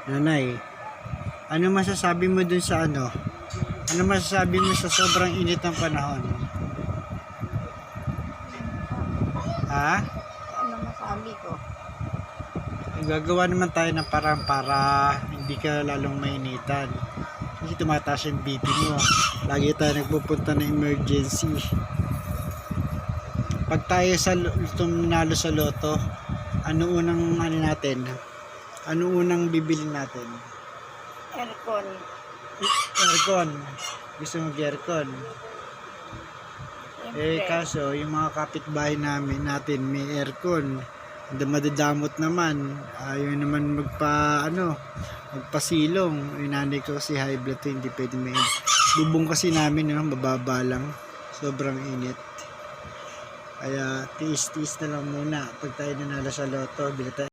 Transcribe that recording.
Nanay, ano masasabi mo dun sa ano? Ano masasabi mo sa sobrang init ng panahon? Ha? Ano masabi ko? Gagawa naman tayo ng parang para hindi ka lalong mainitan. Kasi tumataas yung BP mo. Lagi tayo nagpupunta ng emergency. Pag tayo tumnalo sa loto, ano unang ano natin? Ano unang bibili natin? Aircon. Aircon. Gusto mo aircon? Siyempre. Kaso, yung mga kapitbahay natin may aircon. Madadamot naman. Ayaw naman magpasilong. Yung nanay ko kasi high blood to, hindi pwede may bubong kasi namin, mababa lang. Sobrang init. Kaya tiis-tiis na lang muna. Pag tayo nanalo sa loto, bili tayo